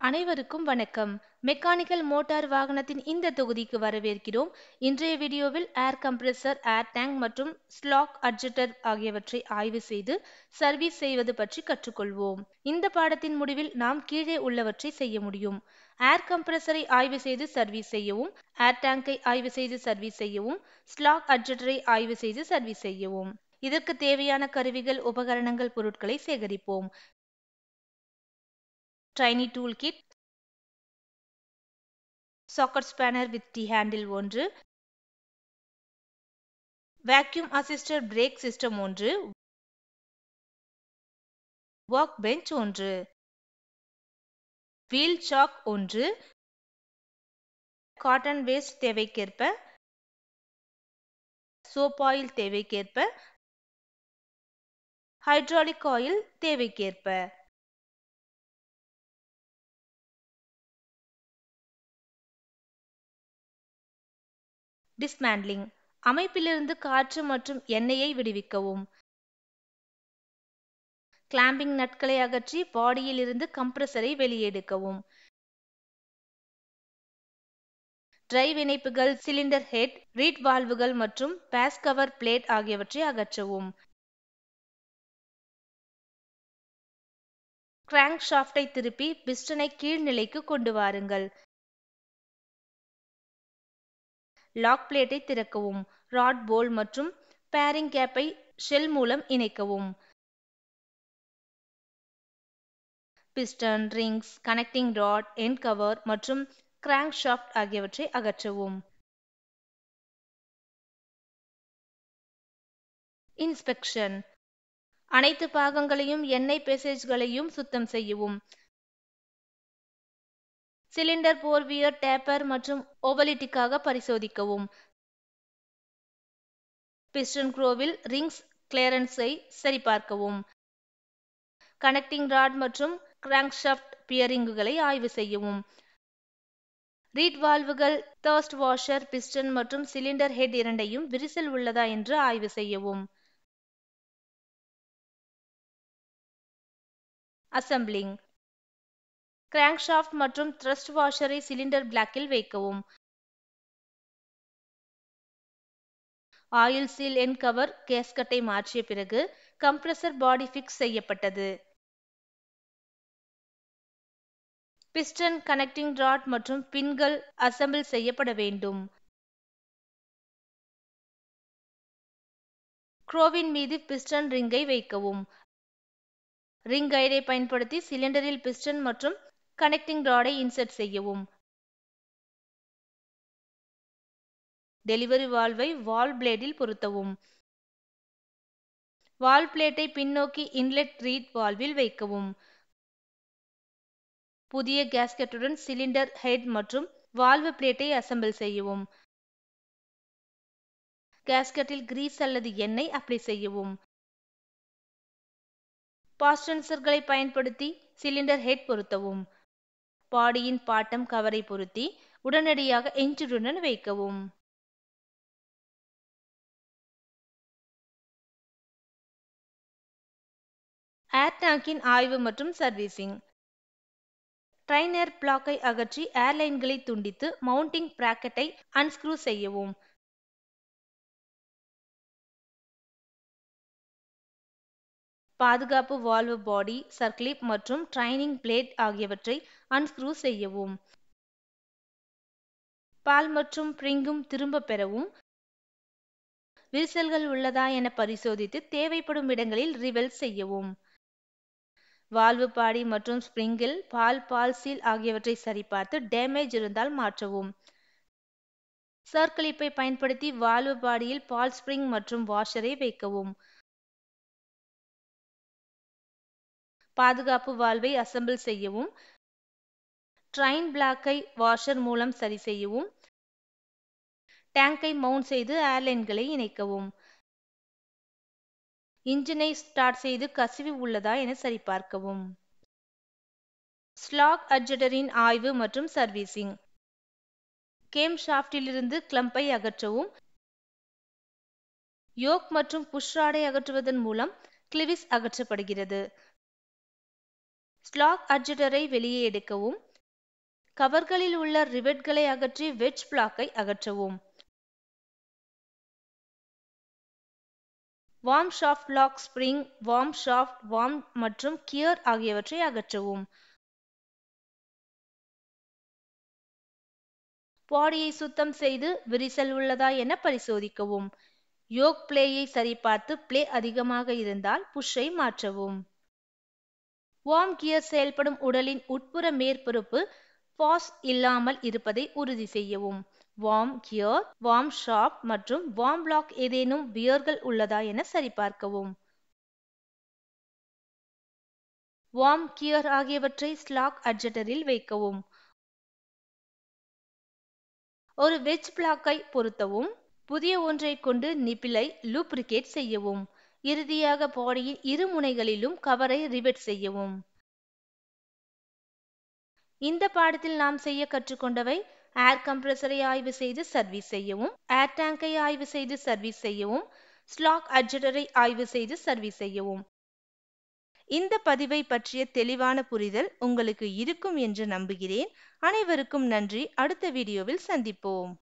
அனைவருக்கும் வணக்கம். Mechanical motor வாகனத்தின் இந்த தொகுதிக்கு வரவேற்கிறோம். இன்றைய வீடியோவில் ஏர் கம்ப்ரஸர், ஏர் டேங்க் மற்றும் ஸ்லாக் அட்ஜஸ்டர் ஆகியவற்றை ஆய்வு செய்து சர்வீஸ் செய்வது பற்றி கற்றுக்கொள்வோம். இந்த பாடத்தின் முடிவில் நாம் கீழே உள்ளவற்றை செய்ய முடியும். ஏர் கம்ப்ரஸரை ஆய்வு செய்து சர்வீஸ் செய்யவும், ஏர் டேங்கை ஆய்வு செய்து சர்வீஸ் செய்யவும், ஸ்லாக் அட்ஜஸ்டரை ஆய்வு செய்து சர்வீஸ் செய்யவும். இதற்கு தேவையான கருவிகள், உபகரணங்கள், பொருட்களை சேகரிப்போம். Tiny toolkit, socket spanner with T-handle 1, vacuum assisted brake system 1, workbench 1, wheel chock 1, cotton waste தேவைக்கேற்ப, soap oil தேவைக்கேற்ப, hydraulic oil தேவைக்கேற்ப. Dismantling, அமைப்பிலிருந்து காற்று மற்றும் எண்ணெயை விடுவிக்கவும். கிளாம்பிங் நட்களை அகற்றி பாடியில் இருந்து கம்ப்ரஸரை வெளியெடுக்கவும். டிரைவ் இணைப்புகள், சிலிண்டர் ஹெட், ரீட் வால்வுகள் மற்றும் பேஸ் கவர் பிளேட் ஆகியவற்றை அகற்றவும். கிராங்க் ஷாஃப்டை திருப்பி பிஸ்டனை கீழ்நிலைக்கு கொண்டு வாருங்கள். லாக் பிளேட்டை திறக்கவும். ராட் போல் மற்றும் பேரிங் கேப்பை ஷெல் மூலம் இணைக்கவும். Piston, rings, connecting rod, end cover மற்றும் கிராங்க் ஷாஃப்ட் ஆகியவற்றை அகற்றவும். இன்ஸ்பெக்ஷன், அனைத்து பாகங்களையும் எண்ணெய் பேசேஜ்களையும் சுத்தம் செய்யவும். சிலிண்டர் போர்வியர், டேப்பர் மற்றும் ஓவலிட்டிக்காக பரிசோதிக்கவும். பிஸ்டன் க்ரோவில் ரிங்ஸ் கிளியரன்ஸை சரிபார்க்கவும். கனெக்டிங் ராட் மற்றும் கிராங்க்ஷாஃப்ட் பியரிங்குகளை ஆய்வு செய்யவும். ரீட் வால்வுகள், தர்ஸ்ட் வாஷர், பிஸ்டன் மற்றும் சிலிண்டர் ஹெட் இரண்டையும் விரிசல் உள்ளதா என்று ஆய்வு செய்யவும். அசெம்பிளிங், கிராங்க்ஷாஃப்ட் மற்றும் த்ரஸ்ட் வாஷரை சிலிண்டர் பிளாக்கில் வைக்கவும். ஆயில் சீல் எண்ட் கவர் கேஸ்கட்டை மாற்றிய பிறகு கம்ப்ரஸர் பாடி ஃபிக்ஸ் செய்யப்பட்டது. பிஸ்டன், கனெக்டிங் ராட் மற்றும் பின்கள் அசெம்பிள் செய்யப்பட வேண்டும். க்ரோவின் மீது பிஸ்டன் ரிங்கை வைக்கவும். ரிங் கைடை பயன்படுத்தி சிலிண்டரில் பிஸ்டன் மற்றும் கனெக்டிங் ராடை இன்சர்ட் செய்யவும். டெலிவரி வால்வை வால்வ் பிளேடில் பொருத்தவும். வால்வ் பிளேட்டை பின்னோக்கி இன்லெட் ரீட் வால்வில் வைக்கவும். புதிய கேஸ்கெட்டுடன் சிலிண்டர் ஹெட் மற்றும் வால்வு பிளேட்டை அசெம்பிள் செய்யவும். கேஸ்கெட்டில் கிரீஸ் அல்லது எண்ணெய் அப்ளை செய்யவும். பாஸ்டன்சர்களை பயன்படுத்தி சிலிண்டர் ஹெட் பொருத்தவும். பாடியின் பாட்டம் கவரை பொருத்தி உடனடியாக என்ஜினுடன் வைக்கவும். ஏர் டேங்கின் ஆய்வு மற்றும் சர்வீசிங். ட்ரைன் ஏர் பிளாக்கை அகற்றி ஏர்லைன்களை துண்டித்து மவுண்டிங் பிராக்கெட்டை அன்ஸ்க்ரூ செய்யவும். பாதுகாப்பு வால்வு பாடி, சர்க்லிப் மற்றும் ட்ரைனிங் பிளேட் ஆகியவற்றை அன்ஸ்க்ரூ செய்யவும். பால் மற்றும் பிரிங்கும் திரும்ப பெறவும். விரிசல்கள் உள்ளதா என பரிசோதித்து தேவைப்படும் இடங்களில் ரிவெல் செய்யவும். வால்வு பாடி மற்றும் ஸ்பிரிங்கில் பால் சீல் ஆகியவற்றை சரிபார்த்து டேமேஜ் இருந்தால் மாற்றவும். சர்க்லிப்பை பயன்படுத்தி வால்வு பாடியில் பால் ஸ்பிரிங் மற்றும் வாஷரை வைக்கவும். பாதுகாப்பு வால்வை அசெம்பிள் செய்யவும். ட்ரைன் பிளாக்கை வாஷர் மூலம் சரி செய்யவும். டேங்கை மவுண்ட் செய்து ஏர்லைன்களை இணைக்கவும். இன்ஜினை ஸ்டார்ட் செய்து கசிவு உள்ளதா என சரிபார்க்கவும். ஸ்லாக் அட்ஜஸ்டரின் ஆய்வு மற்றும் சர்வீசிங். கேம் ஷாஃப்டிலிருந்து கிளம்பை அகற்றவும். யோக் மற்றும் புஷ் ராடை அகற்றுவதன் மூலம் கிளிவிஸ் அகற்றப்படுகிறது. ஸ்லாக் அட்ஜஸ்டரை வெளியே எடுக்கவும். கவர்களில் உள்ள ரிவெட்களை அகற்றி வெட்ஜ் பிளாக்கை அகற்றவும். Worm shaft lock spring, worm shaft, worm மற்றும் கியர் ஆகியவற்றை அகற்றவும். பாடியை சுத்தம் செய்து விரிசல் உள்ளதா என பரிசோதிக்கவும். யோக் பிளேயை சரிபார்த்து பிளே அதிகமாக இருந்தால் புஷ்ஷை மாற்றவும். வார்ம் கியர் செயல்படும் உடலின் உட்புற மேற்பரப்பு பாஸ் இல்லாமல் இருப்பதை உறுதி செய்யவும். வார்ம் கியர், வார்ம் ஷாஃப்ட் மற்றும் வார்ம் பிளாக் ஏதேனும் வியர்கள் உள்ளதா என சரிபார்க்கவும். வார்ம் கியர் ஆகியவற்றை ஸ்லாக் அட்ஜஸ்டரில் வைக்கவும். ஒரு வெட்ஜ் பிளாக்கை பொருத்தவும். புதிய ஒன்றை கொண்டு நிப்பிலை லூப்ரிகேட் செய்யவும். இறுதியாக பாடியின் இரு முனைகளிலும் கவரை ரிவெட் செய்யவும். இந்த பாடத்தில் நாம் செய்ய கற்றுக்கொண்டவை: ஏர் கம்ப்ரஸரை ஆய்வு செய்து சர்வீஸ் செய்யவும், ஏர் டேங்கை ஆய்வு செய்து சர்வீஸ் செய்யவும், ஸ்லாக் அட்ஜஸ்டரை ஆய்வு செய்து சர்வீஸ் செய்யவும். இந்த பதிவை பற்றிய தெளிவான புரிதல் உங்களுக்கு இருக்கும் என்று நம்புகிறேன். அனைவருக்கும் நன்றி. அடுத்த வீடியோவில் சந்திப்போம்.